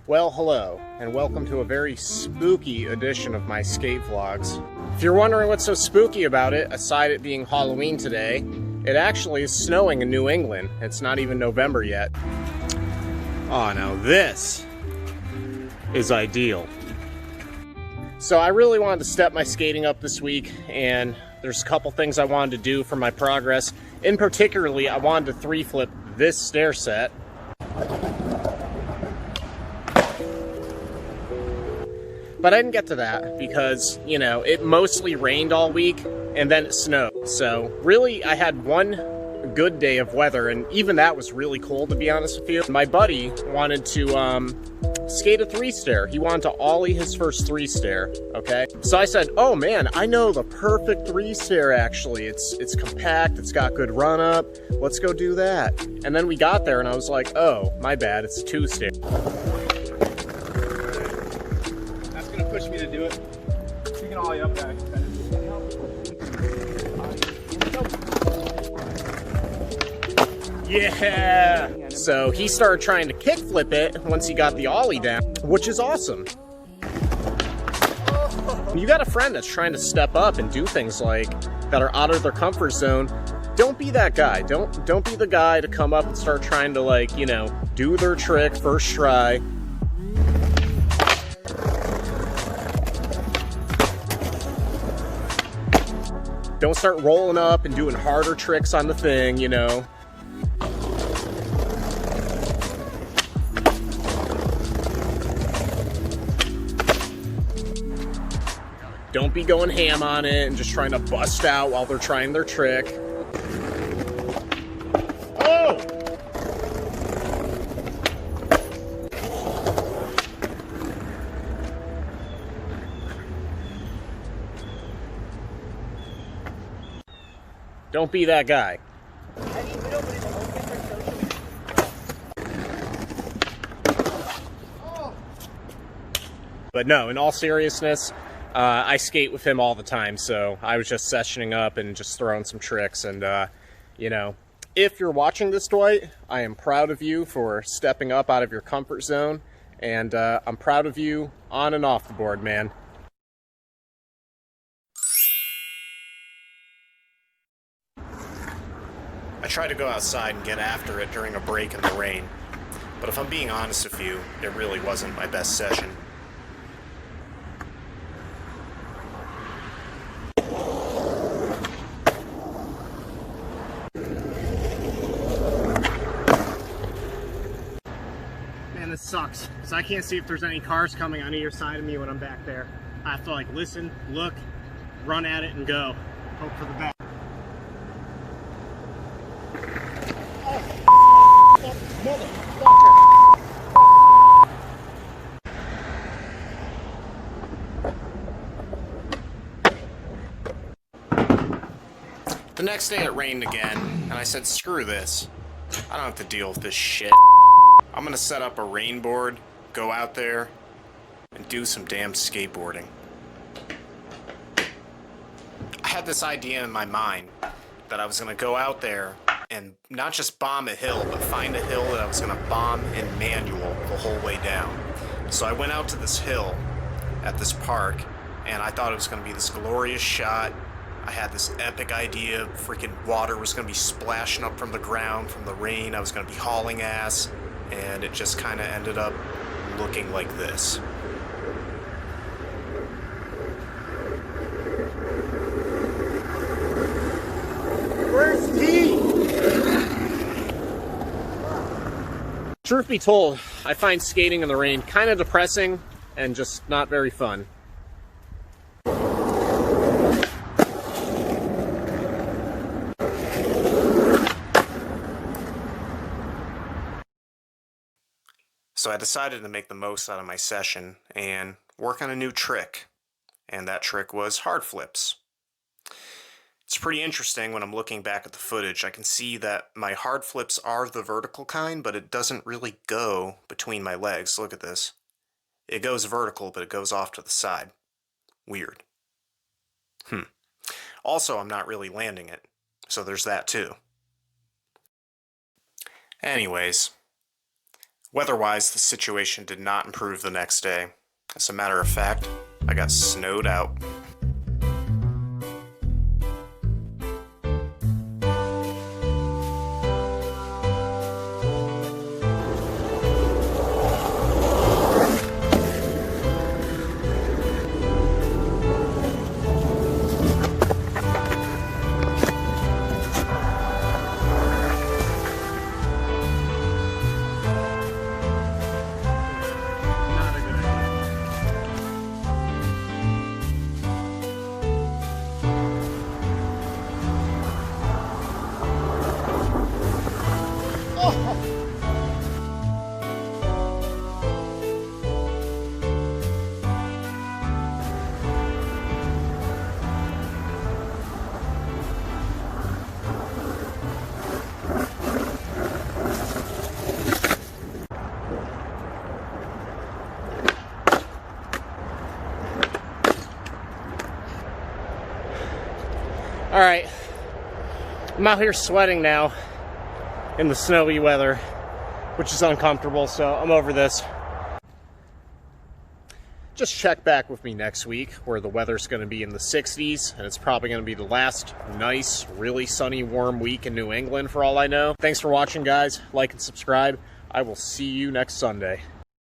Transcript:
Well, hello, and welcome to a very spooky edition of my skate vlogs. If you're wondering what's so spooky about it, aside it being Halloween today, it actually is snowing in New England. It's not even November yet. Oh, now this is ideal. So I really wanted to step my skating up this week, and there's a couple things I wanted to do for my progress. In particularly, I wanted to 3-flip this stair set. But I didn't get to that because, you know, it mostly rained all week and then it snowed. So really, I had one good day of weather, and even that was really cold, to be honest with you. My buddy wanted to skate a 3-stair. He wanted to ollie his first 3-stair, okay? So I said, oh man, I know the perfect 3-stair actually. It's compact, it's got good run up. Let's go do that. And then we got there and I was like, oh, my bad, it's a 2-stair. Push me to do it. You can ollie up, guys. Yeah! So he started trying to kickflip it once he got the ollie down, which is awesome. You got a friend that's trying to step up and do things like that are out of their comfort zone. Don't be that guy. Don't be the guy to come up and start trying to, like, you know, do their trick first try. Don't start rolling up and doing harder tricks on the thing, you know. Don't be going ham on it and just trying to bust out while they're trying their trick. Oh! Don't be that guy. But no, in all seriousness, I skate with him all the time, so I was just sessioning up and just throwing some tricks. And, you know, if you're watching this, Dwight, I am proud of you for stepping up out of your comfort zone. And I'm proud of you on and off the board, man. I tried to go outside and get after it during a break in the rain, but if I'm being honest with you, it really wasn't my best session. Man, this sucks, because I can't see if there's any cars coming on either side of me when I'm back there. I have to, like, listen, look, run at it, and go. Hope for the best. The next day it rained again, and I said, screw this. I don't have to deal with this shit. I'm gonna set up a rain board, go out there, and do some damn skateboarding. I had this idea in my mind that I was gonna go out there and not just bomb a hill, but find a hill that I was gonna bomb in manual the whole way down. So I went out to this hill at this park, and I thought it was gonna be this glorious shot. I had this epic idea, freaking water was gonna be splashing up from the ground from the rain. I was gonna be hauling ass, and it just kinda ended up looking like this. Where's T? Truth be told, I find skating in the rain kind of depressing and just not very fun. So I decided to make the most out of my session and work on a new trick, and that trick was hard flips. It's pretty interesting when I'm looking back at the footage. I can see that my hard flips are the vertical kind, but it doesn't really go between my legs. Look at this. It goes vertical, but it goes off to the side. Weird. Also, I'm not really landing it, so there's that too. Anyways, Weather-wise, the situation did not improve the next day. As a matter of fact, I got snowed out. All right, I'm out here sweating now in the snowy weather, which is uncomfortable, so I'm over this. Just check back with me next week where the weather's going to be in the 60s, and it's probably going to be the last nice, really sunny, warm week in New England for all I know. Thanks for watching, guys. Like and subscribe. I will see you next Sunday.